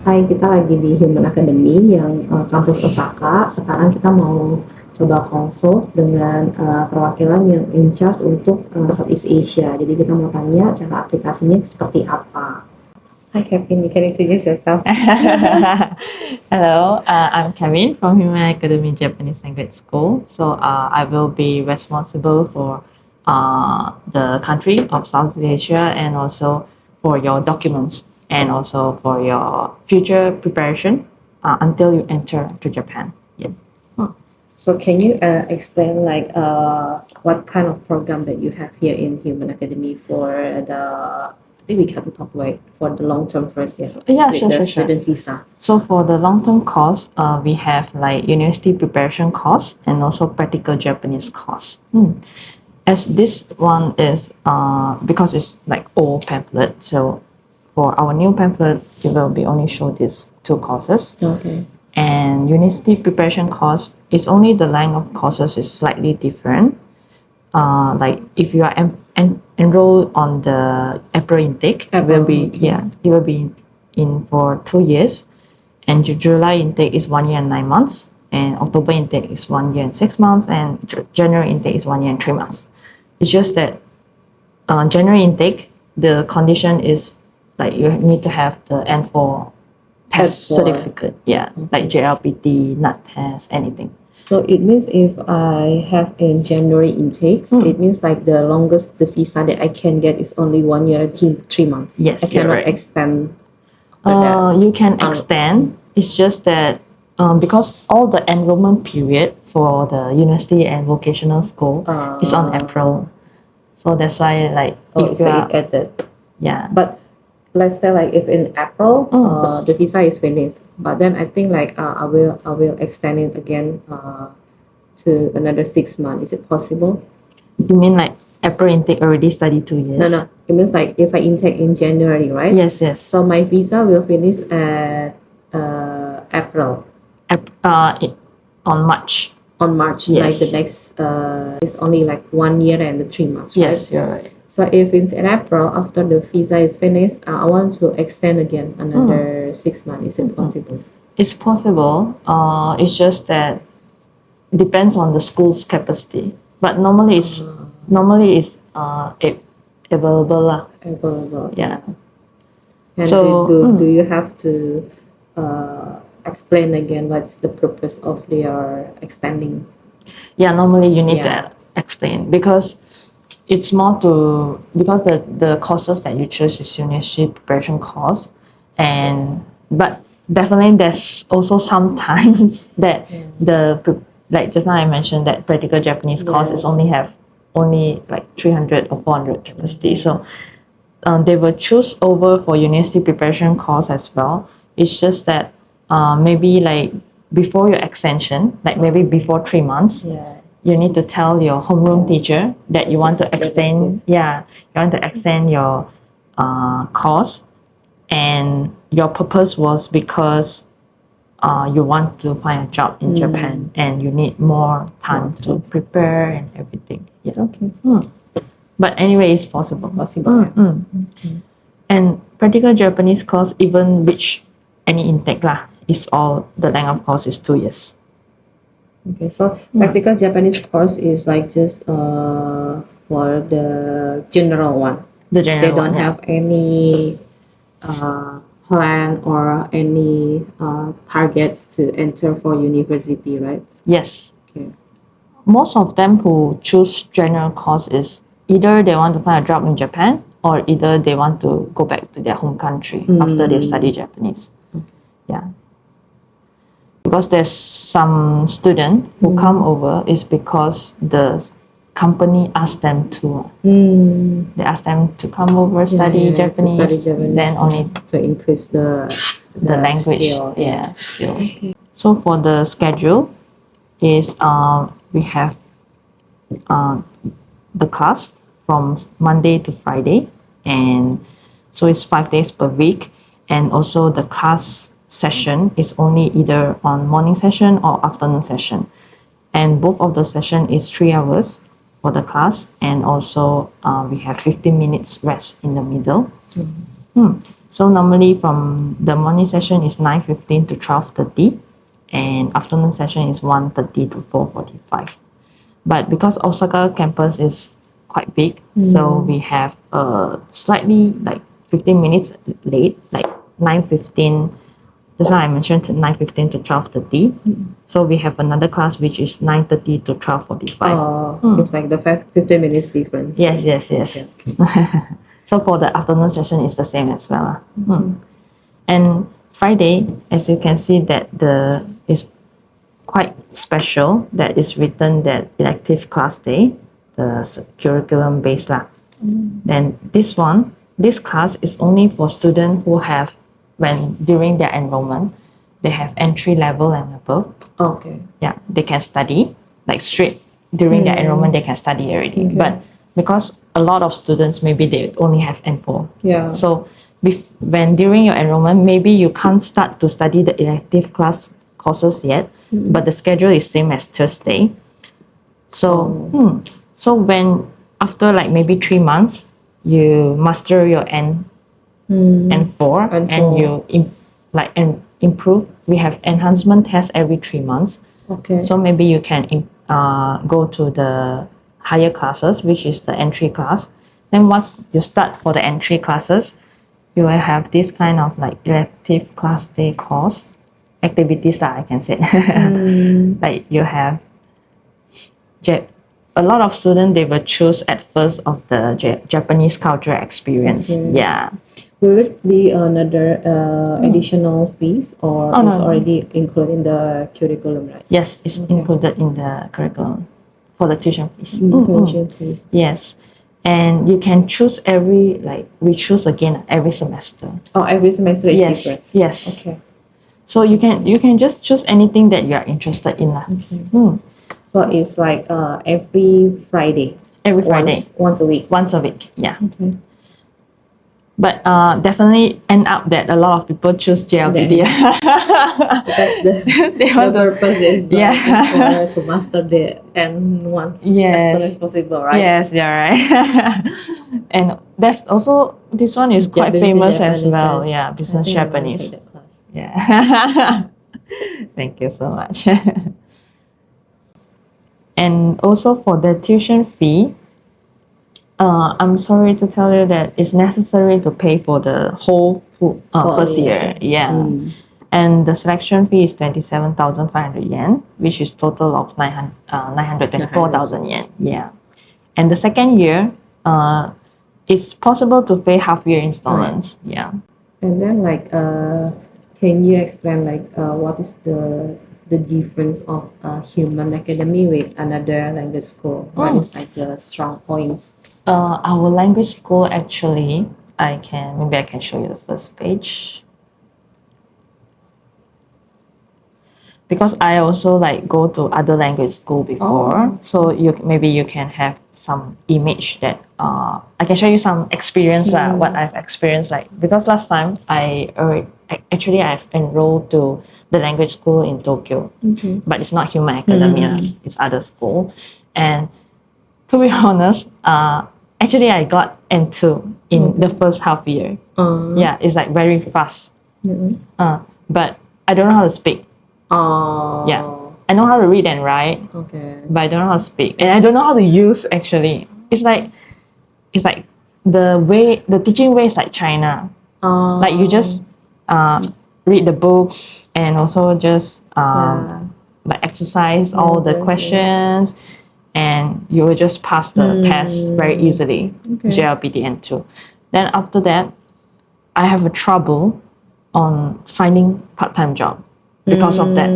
Hai, kita lagi di Human Academy yang kampus Osaka. Sekarang kita mau coba konsul dengan perwakilan yang in charge untuk Southeast Asia. Jadi kita mau tanya cara aplikasinya seperti apa. Hi Kevin, you can introduce yourself. Hello, I'm Kevin from Human Academy Japanese Language School. So I will be responsible for the country of Southeast Asia and also for your documents and also for your future preparation until you enter to Japan. Yeah. So can you explain what kind of program that you have here in Human Academy for I think we can talk about for the long term first, yeah. Yeah, with sure, the sure, student visa. So for the long-term course, we have like university preparation course and also practical Japanese course. As this one is because it's like old pamphlet, so for our new pamphlet, it will be only show these two courses. Okay. And university preparation course is only the length of courses is slightly different. Like if you are enrolled on the April intake, it will be in for 2 years, and July intake is 1 year and 9 months, and October intake is 1 year and 6 months, and January intake is 1 year and 3 months. It's just that January intake, the condition is like you need to have the N4 test certificate, like JLPT, NAT test, anything. So it means if I have in January intakes, it means like the longest the visa that I can get is only 1 year and 3 months. Yes, I cannot right. extend. You can extend. It's just that because all the enrollment period for the university and vocational school is on April, so that's why like it added. Yeah. But let's say like if in April the visa is finished, but then I think like I will extend it again to another 6 months. Is it possible? You mean like April intake already study 2 years? No. It means like if I intake in January, right? Yes. So my visa will finish at April. On March. On March, yes. Like the next is only like 1 year and 3 months, right? Yes, you're right. So if it's in April, after the visa is finished, I want to extend again another 6 months. Is it possible? It's possible. It's just that depends on the school's capacity. But normally it's available lah. Available. Yeah. And so do you have to explain again what's the purpose of your extending? Yeah, normally you need to explain because it's more because the courses that you choose is university preparation course, but definitely there's also some time that like just now I mentioned that practical Japanese course is only like 300 or 400 capacity, so they will choose over for university preparation course as well. It's just that maybe like before your extension, like maybe before 3 months, you need to tell your homeroom teacher that you want to extend. You want to extend your course, and your purpose was because you want to find a job in Japan and you need more time to prepare and everything. Yes. Okay. But anyway, it's possible. And practical Japanese course, even which any intake lah, is all the length of course is 2 years. Okay, so practical Japanese course is like just for the general one. The general They don't one, have any plan or any targets to enter for university, right? Yes. Okay. Most of them who choose general course is either they want to find a job in Japan or either they want to go back to their home country after they study Japanese. Yeah. Because there's some student who come over is because the company asked them to. They asked them to come over study Japanese, then only to increase the language skills. Okay. So for the schedule is we have the class from Monday to Friday, and so it's 5 days per week, and also the class session is only either on morning session or afternoon session, and both of the session is 3 hours for the class, and also we have 15 minutes rest in the middle. So normally from the morning session is 9:15 to 12:30, and afternoon session is 1:30 to 4:45. But because Osaka campus is quite big, so we have slightly like 15 minutes late, like 9:15. Just now I mentioned 9:15 to 12:30. So we have another class which is 9:30 to 12:45. It's like the 15 minutes difference. Yes. So for the afternoon session is the same as well. And Friday, as you can see, that the is quite special. That is written that elective class day, the curriculum based lah. Then this class is only for students who have, when during their enrollment, they have entry level and above. Okay. Yeah, they can study like straight during their enrollment. They can study already, but because a lot of students maybe they only have N4. Yeah. So when during your enrollment, maybe you can't start to study the elective class courses yet, but the schedule is same as Thursday. So so when after like maybe 3 months, you master your N4 and you improve. We have enhancement tests every 3 months. Okay. So maybe you can go to the higher classes, which is the entry class. Then once you start for the entry classes, you will have this kind of like elective class day course activities that I can say. Like you have a lot of students, they will choose at first of the Japanese culture experience. Yeah. Will it be another additional fees, or it's already included in the curriculum, right? Yes, it's included in the curriculum for the tuition fees. Tuition fees. Yes. And you can choose we choose again every semester. Oh, every semester is different. Yes. Okay. So you can just choose anything that you are interested in. So it's like every Friday. Every Friday. Once a week. Once a week, yeah. Okay. But definitely end up that a lot of people choose JLPD. Because the purpose is to master the N1 as soon as possible, right? Yes, you're right. And that's also, this one is quite famous as well. right? Yeah, business Japanese. Take that class. Yeah. Thank you so much. And also for the tuition fee, I'm sorry to tell you that it's necessary to pay for the whole first year. Yeah. And the selection fee is 27,500 yen, which is total of 924,000 yen. Yeah. And the second year, it's possible to pay half-year installments. Right. Yeah. And then can you explain what is the difference of human academy with another language school? What is the strong points? Our language school actually, maybe I can show you the first page. Because I also go to other language school before, so maybe you can have some image that I can show you some experience what I've experienced because last time I've enrolled to the language school in Tokyo, but it's not Human Academy, it's other school, and to be honest, actually I got N2 in the first half year. Yeah, it's very fast, but I don't know how to speak. Yeah, I know how to read and write, but I don't know how to speak, and I don't know how to use. Actually, it's like the teaching way is like China. You just read the books and also just exercise all the questions, and you will just pass the test very easily. JLPT N2. Then after that, I have a trouble on finding part-time job. Because of that,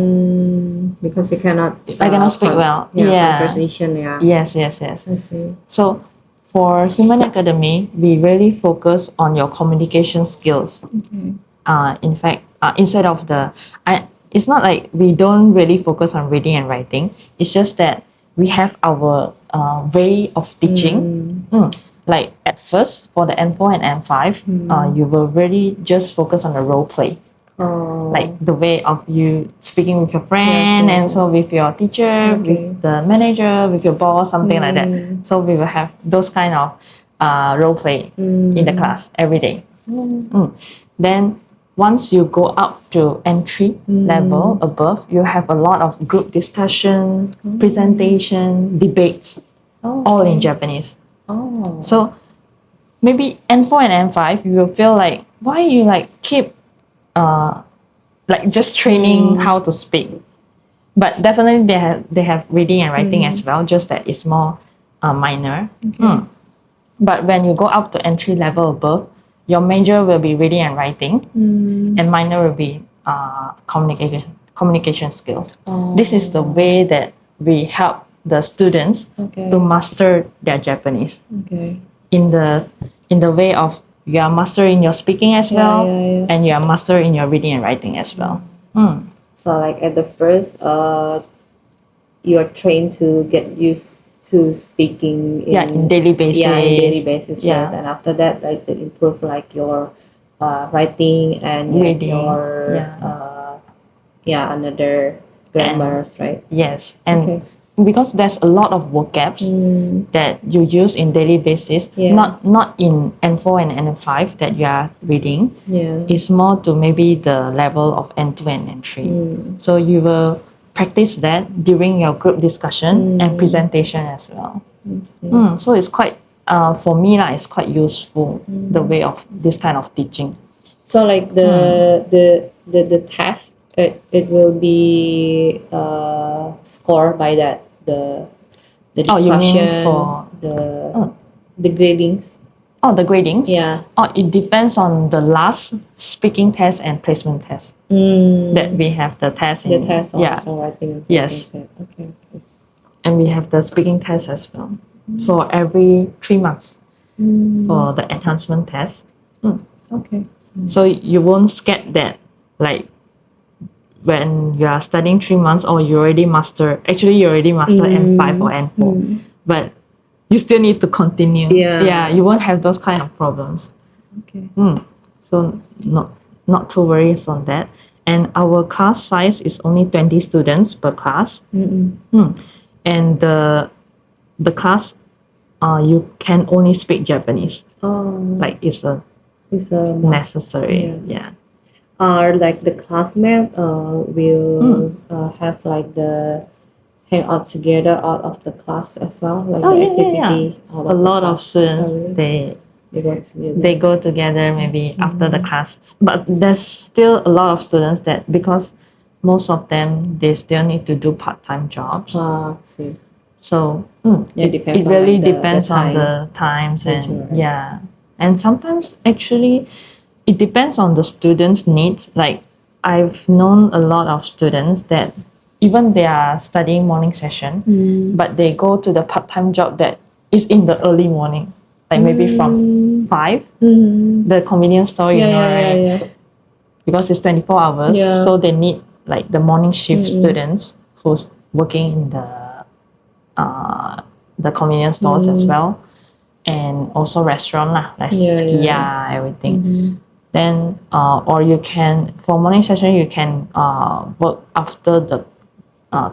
because you cannot I cannot speak well. Conversation. Yes. I see. So for Human Academy, we really focus on your communication skills. In fact, instead of it's not like we don't really focus on reading and writing. It's just that we have our way of teaching. Like at first for the N4 and N5, you will really just focus on the role play. Like the way of you speaking with your friend, and so with your teacher, with the manager, with your boss, something like that. So we will have those kind of role play in the class every day. Then once you go up to entry level above, you have a lot of group discussion, presentation, debates, all in Japanese. Oh. So maybe N4 and N5, you will feel like, why you like keep like just training how to speak? But definitely they have reading and writing as well, just that it's more minor. But when you go up to entry level above, your major will be reading and writing, and minor will be communication skills. This is the way that we help the students to master their Japanese. In the way of you are mastering your speaking as well, and you are mastering your reading and writing as well. So like at the first, you're trained to get used to speaking in daily basis. in daily basis Yeah. first, and after that, like to improve like your writing and Reading, your another grammars, right? Yes, and because there's a lot of vocabs that you use in daily basis, not in N4 and N5 that you are reading. It's more to maybe the level of N2 and N3. So you will practice that during your group discussion and presentation as well. So it's quite for me it's quite useful, the way of this kind of teaching. So like the test, it will be scored by that the discussion, you mean for the gradings. The gradings? Yeah. It depends on the last speaking test and placement test that we have the test in. The test also writing. Yes. Okay. And we have the speaking test as well for every 3 months for the enhancement test. Okay. So you won't get that like when you are studying 3 months or you already master N5 or N4, but you still need to continue. You won't have those kind of problems. So not to worry on that. And our class size is only 20 students per class. And the class you can only speak Japanese. Like it's a necessary. Or like the classmate will have like the hang out together out of the class as well, like the activity. A lot of students they go together maybe after the class, but there's still a lot of students that, because most of them they still need to do part-time jobs. See. So It really on depends on the times and and sometimes actually it depends on the students' needs. Like I've known a lot of students that even they are studying morning session, but they go to the part-time job that is in the early morning, like maybe from 5, the convenience store, right? Because it's 24 hours, so they need like the morning shift students who's working in the convenience stores as well, and also restaurant like Kia, everything. Then or you can, for morning session you can work after the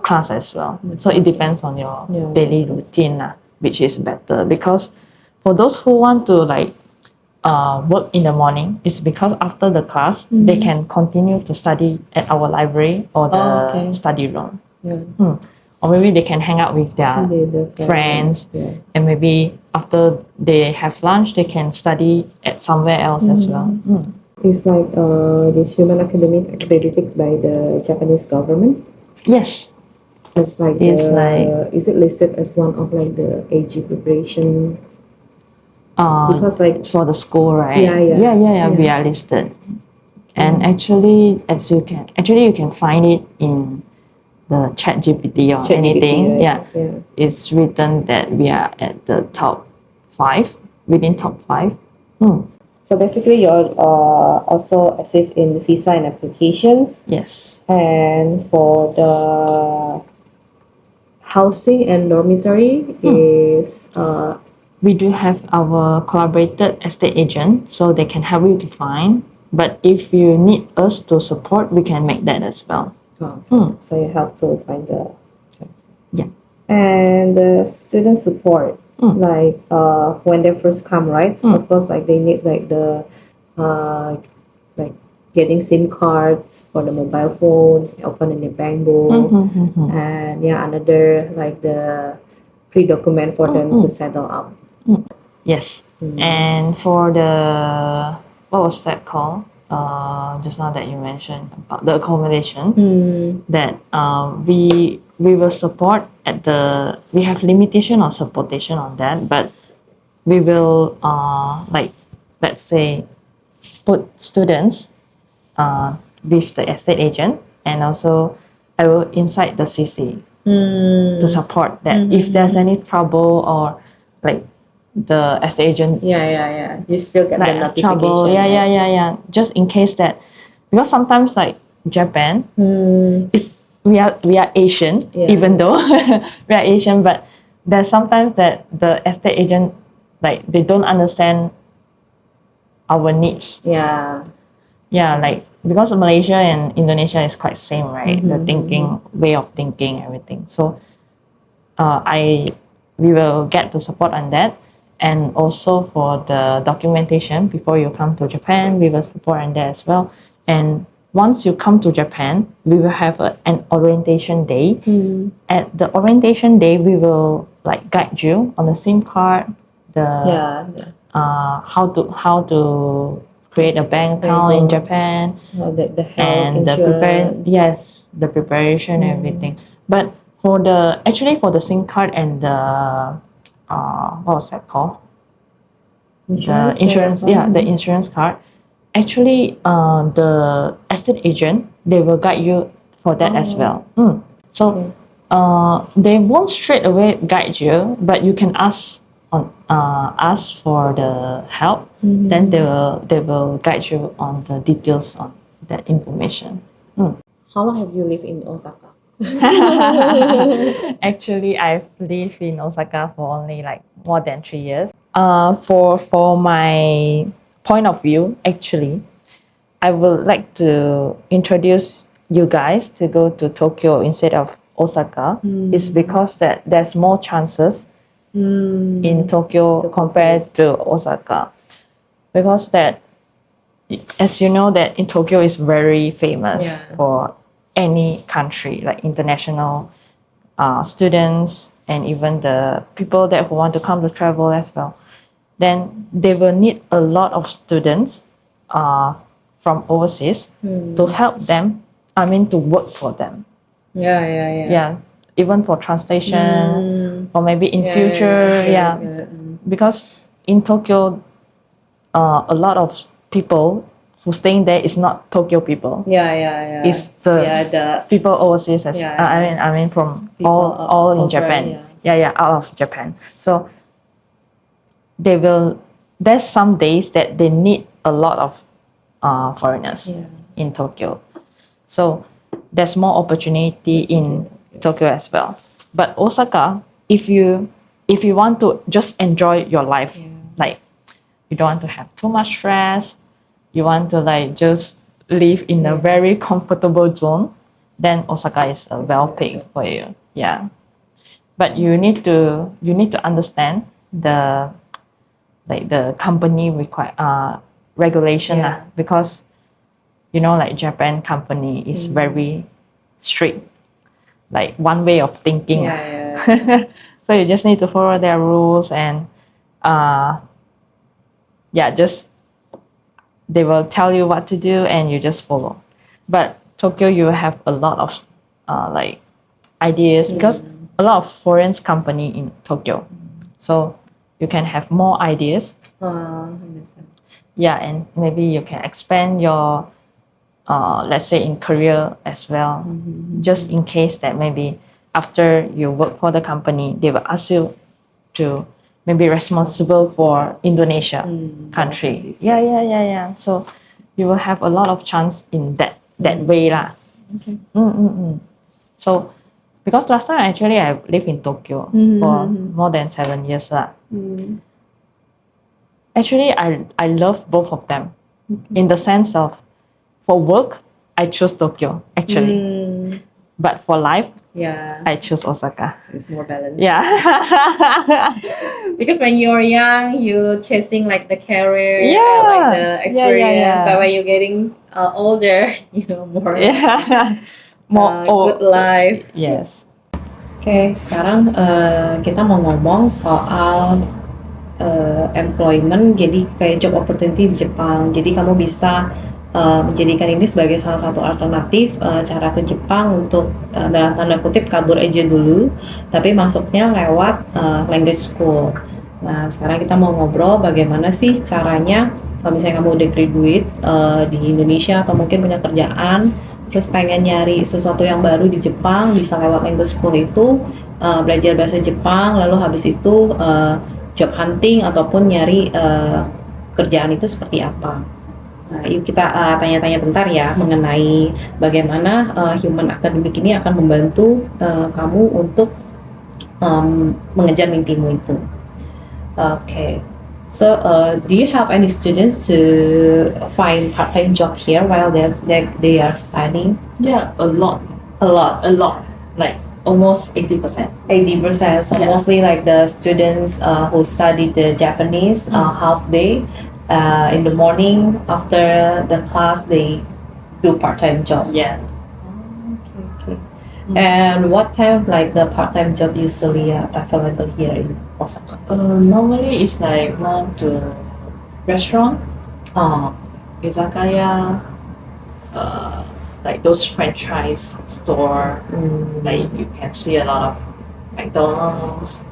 class as well. So it depends on your daily routine which is better, because for those who want to like work in the morning, it's because after the class they can continue to study at our library or the study room. Or maybe they can hang out with their friends, and maybe after they have lunch they can study at somewhere else as well. It's like this human academic accredited by the Japanese government. Yes. It's like is it listed as one of like the AG preparation? Because like for the school, right? We are listed. And actually you can find it in the chat GPT or anything. Right? It's written that we are at the top 5, within top 5. So basically you're also assist in visa and applications. Yes. And for the housing and dormitory is we do have our collaborated estate agent, so they can help you to find. But if you need us to support, we can make that as well. So you have to find the and the student support, like when they first come, right? Of course, like they need like the getting SIM cards for the mobile phones, opening the bank book, and another like the pre-document for them to settle up. Yes. And for the, what was that called? Just now that you mentioned about the accommodation, that we will support at the, we have limitation or supportation on that, but we will like, let's say, put students with the estate agent, and also I will inside the CC to support that if there's any trouble, or like the estate agent You still get the like notification. trouble, right? just in case that, because sometimes like Japan, it's, we are Asian, even though we are Asian, but there's sometimes that the estate agent, like, they don't understand our needs. Like, because Malaysia and Indonesia is quite same, right? The thinking, way of thinking, everything. So we will get to support on that. And also for the documentation before you come to Japan, we will support on that as well. And once you come to Japan, we will have an orientation day. At the orientation day, we will like guide you on the SIM card, how to create a bank account in Japan, The health and insurance. the preparation, everything. But for the, actually for the SIM card and the what was that called? The insurance, the insurance card. Actually, the estate agent, they will guide you for that as well. So they won't straight away guide you, but you can ask for the help. Then they will guide you on the details on that information. How long have you lived in Osaka? Actually, I've lived in Osaka for only like more than 3 years. For my point of view, actually, I would like to introduce you guys to go to Tokyo instead of Osaka. It's because that there's more chances in Tokyo compared to Osaka. Because that, as you know, that in Tokyo is very famous for any country, like international students, and even the people that who want to come to travel as well. Then they will need a lot of students from overseas to help them. I mean, to work for them. Even for translation, or maybe in future. Because in Tokyo, a lot of people who staying there is not Tokyo people. It's the people overseas. I mean from all in Japan. Out of Japan. So they will. There's some days that they need a lot of foreigners in Tokyo. So there's more opportunity in Tokyo as well. But Osaka, if you want to just enjoy your life, like you don't want to have too much stress, you want to like just live in a very comfortable zone, then Osaka is well picked for you. But you need to understand the company regulation because you know, like Japan company is very strict, like one way of thinking. So you just need to follow their rules, and just they will tell you what to do and you just follow. But Tokyo, you have a lot of like ideas because a lot of foreign company in Tokyo, so you can have more ideas. And maybe you can expand your let's say in career as well, just in case that maybe after you work for the company, they will ask you to maybe responsible for Indonesia country. So you will have a lot of chance in that way lah. So because last time actually I lived in Tokyo for more than 7 years lah. Actually, I love both of them in the sense of, for work, I chose Tokyo actually. But for life, Yeah, I choose Osaka. it's more balanced. Yeah. Because when you're young, you're chasing like the career, Yeah. like the experience. Yeah. But when you're getting older, more Yeah. More good life. Yes. Oke, sekarang kita mau ngomong soal employment, jadi kayak job opportunity di Jepang. Jadi kamu bisa menjadikan ini sebagai salah satu alternatif cara ke Jepang untuk dalam tanda kutip kabur aja dulu, tapi masuknya lewat language school. Nah, sekarang kita mau ngobrol bagaimana sih caranya kalau misalnya kamu udah graduate di Indonesia atau mungkin punya kerjaan, terus pengen nyari sesuatu yang baru di Jepang, bisa lewat language school itu belajar bahasa Jepang, lalu habis itu job hunting ataupun nyari kerjaan itu seperti apa. Nah, yuk kita tanya-tanya bentar ya mengenai bagaimana human academic ini akan membantu kamu untuk mengejar mimpimu itu. Okay. So, do you help any students to find part-time job here while they are studying? Yeah, a lot. A lot. Like almost 80%. 80%. So Yeah. mostly like the students who study the Japanese half day. In the morning after the class, they do part-time job. Yeah. Okay. And what kind of like the part-time job usually available here in Osaka? Normally it's like more to restaurant, izakaya, like those franchise store. Like you can see a lot of McDonald's.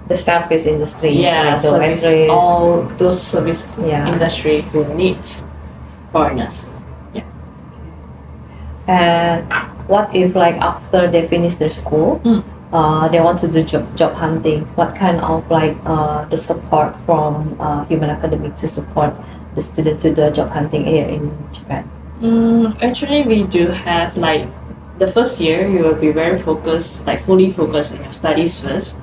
The service industry, Yeah, like service, dormitories. all those service Yeah. industry who needs foreigners. And what if like after they finish their school, they want to do job hunting? What kind of like the support from Human Academy to support the student to do job hunting here in Japan? Actually, we do have like the first year you will be very focused, like fully focused on your studies first.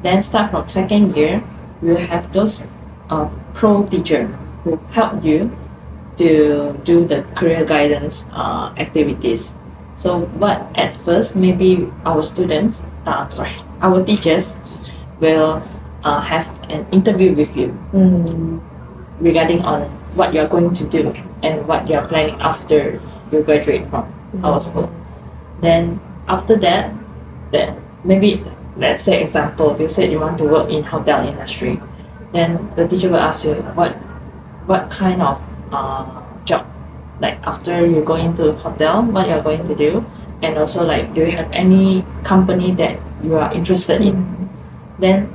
Then start from second year, you have those pro teacher who help you to do the career guidance activities. So, but at first, maybe our students, our teachers will have an interview with you regarding on what you're going to do and what you're planning after you graduate from our school. Then after that, then maybe let's say example, you said you want to work in hotel industry, then the teacher will ask you what kind of job, like after you go into hotel, what you're going to do, and also like do you have any company that you are interested in. Then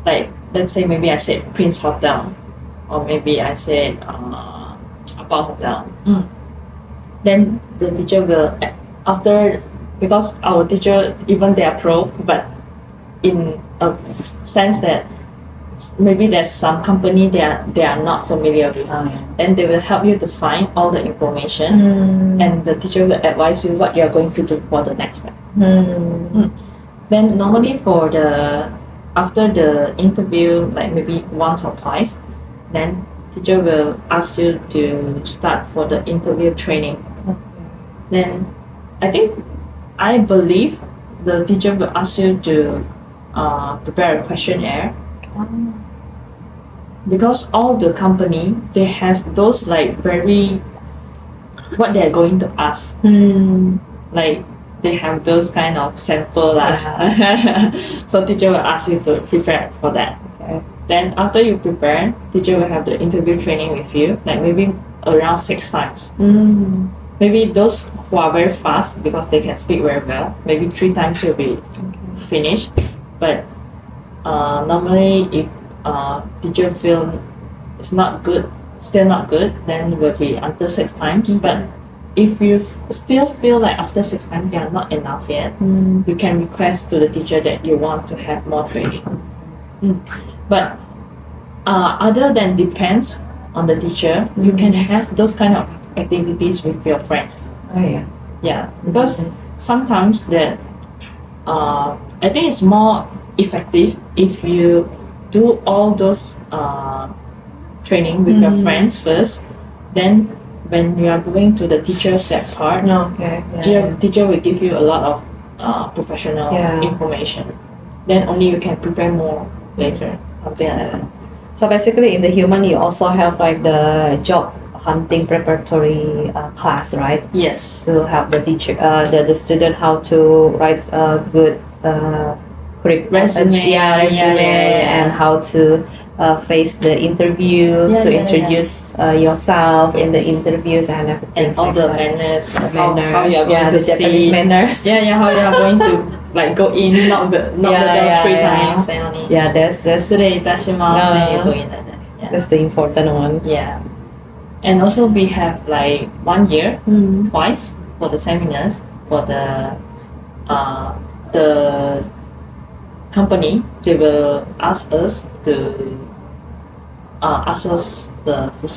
like let's say maybe I said Prince Hotel, or maybe I said Apple Hotel. Then the teacher will after, because our teacher even they are pro, but in a sense that maybe there's some company they are not familiar with, then they will help you to find all the information, and the teacher will advise you what you are going to do for the next step. Then normally for the after the interview, like maybe once or twice, then teacher will ask you to start for the interview training. Then I believe the teacher will ask you to prepare a questionnaire, because all the company they have those like very what they're going to ask, like they have those kind of sample lah. So teacher will ask you to prepare for that. Then after you prepare, teacher will have the interview training with you, like maybe around 6 times. Maybe those who are very fast because they can speak very well, maybe 3 times you'll be finished. But normally if teacher feel it's not good, still not good, then will be until 6 times. But if you still feel like after 6 times you are not enough yet, you can request to the teacher that you want to have more training. But other than depends on the teacher, you can have those kind of activities with your friends. Yeah, because sometimes that I think it's more effective if you do all those training with your friends first, then when you are going to the teacher's that part, Okay. teacher will give you a lot of professional Yeah. information. Then only you can prepare more later, something like that. So basically, in the human, you also have like the job hunting preparatory class, right? Yes. To help the teacher, the student how to write a good Resume. and how to face the interviews, to introduce yourself in the interviews and everything. And all the manners, how you are manners, going to the Japanese sit. manners. How you are going to like go in, knock the bell 3 times, and only. Yeah, that's 失礼いたします, and you go in like that. Yeah. that's the important one. Yeah. And also we have like 1 year, twice for the seminars for the company. They will ask us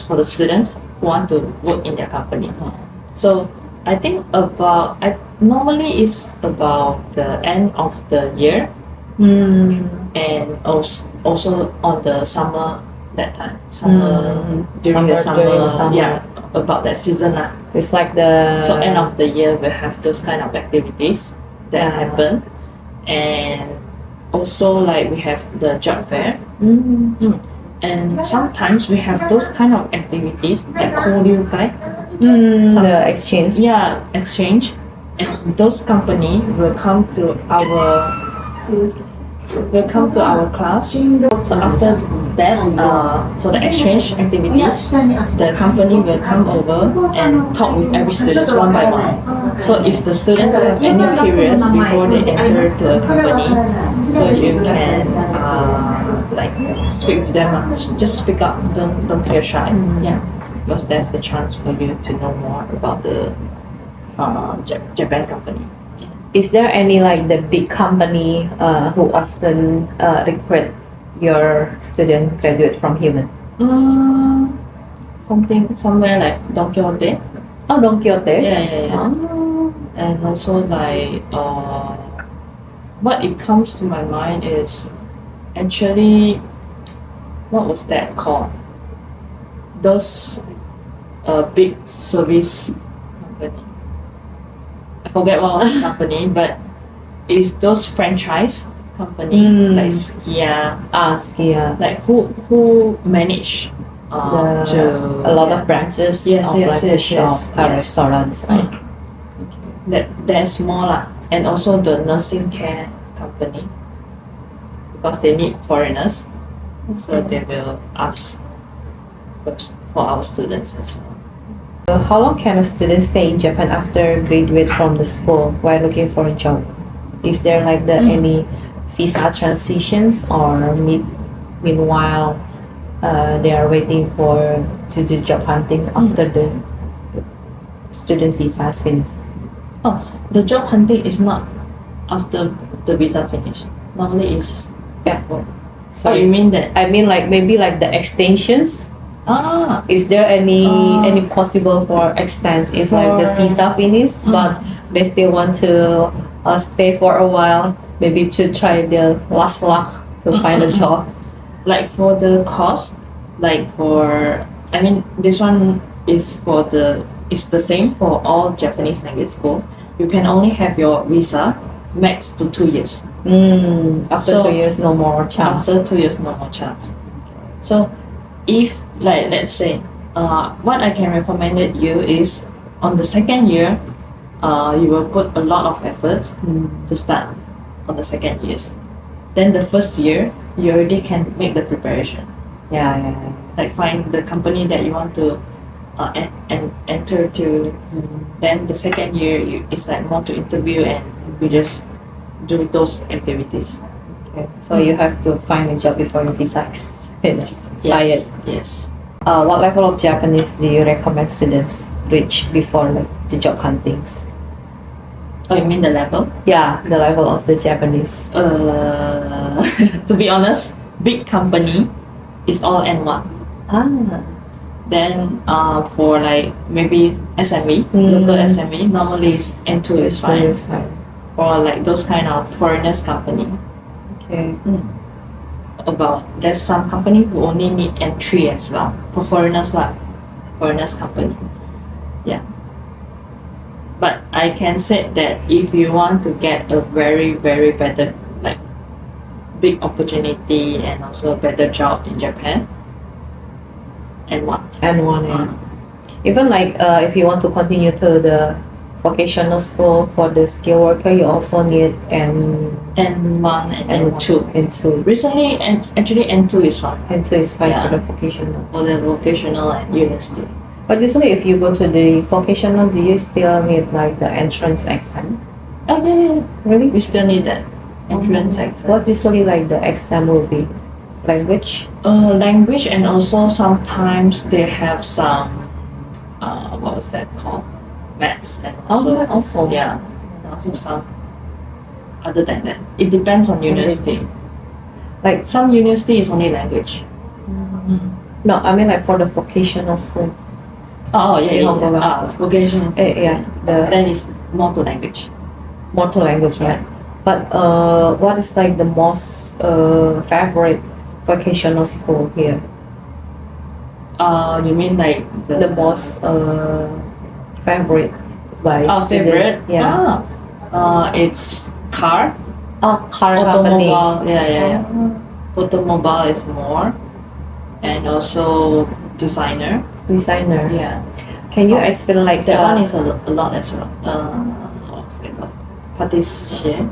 for the students who want to work in their company. So I think normally it's about the end of the year, and also on the summer that time, during the summer, yeah, about that season lah. It's like the So end of the year we have those kind of activities that happen, and also like we have the job fair. And sometimes we have those kind of activities like Kuliah, the exchange. yeah, exchange, and those company will come to our class. So after that, for the exchange activities, the company will come over and talk with every student one by one. So if the students have any queries before they enter the company, so you can like speak with them. Just speak up. Don't feel shy. Yeah, because that's the chance for you to know more about the Japan company. Is there any like the big company who often recruit your student graduate from human? Somewhere like Don Quixote. Oh, Don Quixote. Yeah. Oh. And also like what it comes to my mind is actually, what was that called? Those big service company. I forget what was the company, but it's those franchise company like Skia. Skia. Like who manage a lot of branches of the shop, restaurants, right? That's more lah. And also the nursing care company, because they need foreigners, so they will ask for our students as well. How long can a student stay in Japan after graduate from the school while looking for a job? Is there like any visa transitions, or meanwhile they are waiting to do job hunting after the student visa is finished? Oh, the job hunting is not after the visa finish. Normally it's before. So you mean that? I mean like maybe like the extensions. Is there any possible for extends if like the visa finish, but they still want to stay for a while, maybe to try the last luck to find a job? Like for the course, this one is it's the same for all Japanese language school. You can only have your visa max to 2 years. After 2 years, no more chance. After 2 years, no more chance. So if like let's say what I can recommend you is on the second year you will put a lot of effort to start on the second years. Then the first year you already can make the preparation. Yeah. Like find the company that you want to enter to. Then the second year it's like more to interview, and we just do those activities. Okay. So you have to find a job before your visa is expired. Yes. What level of Japanese do you recommend students reach before like the job huntings? Oh, you mean the level? Yeah, the level of the Japanese. To be honest, big company is all N1. Then for like maybe SME, local SME, normally is N2 is fine. For like those kind of foreigners company. Okay. There's some company who only need N3 as well for foreigners company. Yeah. But I can say that if you want to get a very, very better, like, big opportunity and also better job in Japan, and what? And one, yeah. Even like if you want to continue to the vocational school for the skill worker, you also need N1 and N2. N2. Recently, actually N2 is fine N2 is fine Yeah. for the vocational. for the vocational and university. But usually, if you go to the vocational, do you still need like the entrance exam? Oh yeah. Really? We still need that entrance exam. What usually like the exam will be? Language? Language, and also sometimes they have some what was that called? Maths, and Also. yeah, and also some other than that. It depends on university. Like Some university is only language. no, I mean like for the vocational school. Oh yeah, Yeah, yeah. vocational. Yeah, the Then it's more to language. more to language, right? But what is like the most favorite vocational school here? You mean like The most favorite by students? favorite? Yeah. It's car, Oh, car company. automobile. Yeah. Automobile is more, and also designer. Designer. Yeah, Can you explain like that one is a lot as well. What's it called? Patissier.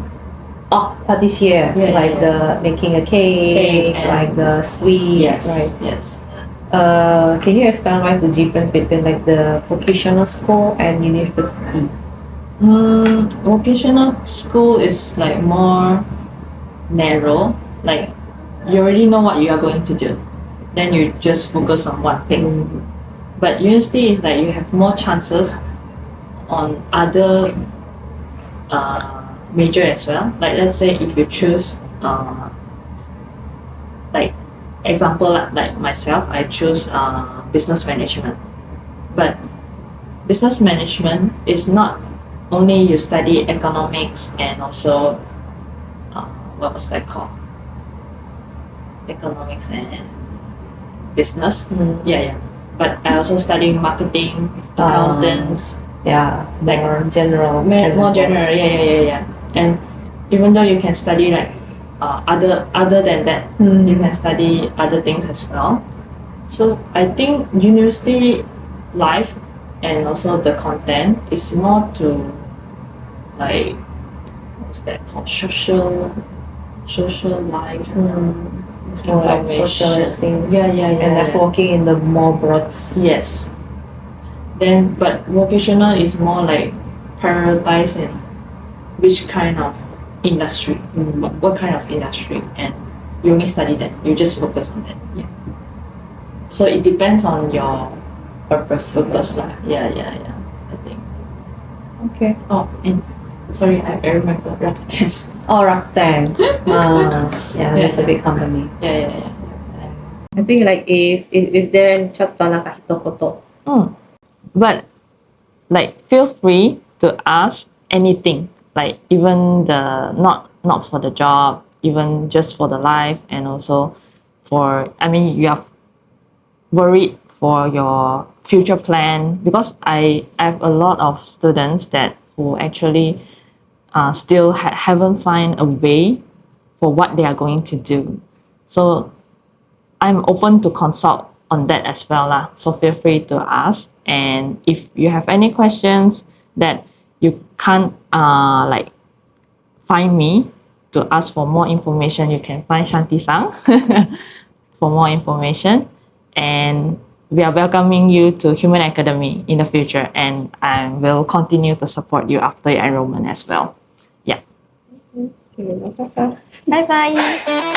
Oh, patissier, Yeah, like the making a cake, Cake and- like the sweets, right? Yes. Can you explain what's the difference between like the vocational school and university? Vocational school is like more narrow. Like, you already know what you are going to do, then you just focus on one thing. But university is like you have more chances on other major as well. Like, let's say if you choose like, example, like myself, I choose business management. But business management is not only you study economics and also what was that called? Economics and business. Yeah. But I also study marketing, accountants. Yeah, Like, more general. More general. Yeah. And even though you can study like other than that, you can study other things as well. So I think university life and also the content is more to, like, what's that called? Social life. It's more like Information. socializing Yeah. and networking in the more broad. Yes. Then, but vocational is more like prioritizing which kind of industry, what kind of industry, and you only study that. You just focus on that. Yeah. So it depends on your Purpose. lah. Yeah. I think. Okay. Oh, and sorry, I remember Rakuten. Oh, Rakuten. Yeah, it's a big company. Yeah. I think like is there ちょっとなんか一言? But, like, feel free to ask anything, like, even the not for the job, even just for the life, and also for, I mean, you are worried for your future plan, because I have a lot of students that who actually still haven't find a way for what they are going to do. So I'm open to consult on that as well lah. So feel free to ask. And if you have any questions that you can't like find me to ask for more information, you can find Shanti-san for more information. And we are welcoming you to Human Academy in the future, and I will continue to support you after your enrollment as well. Yeah. See you in Osaka. Bye bye.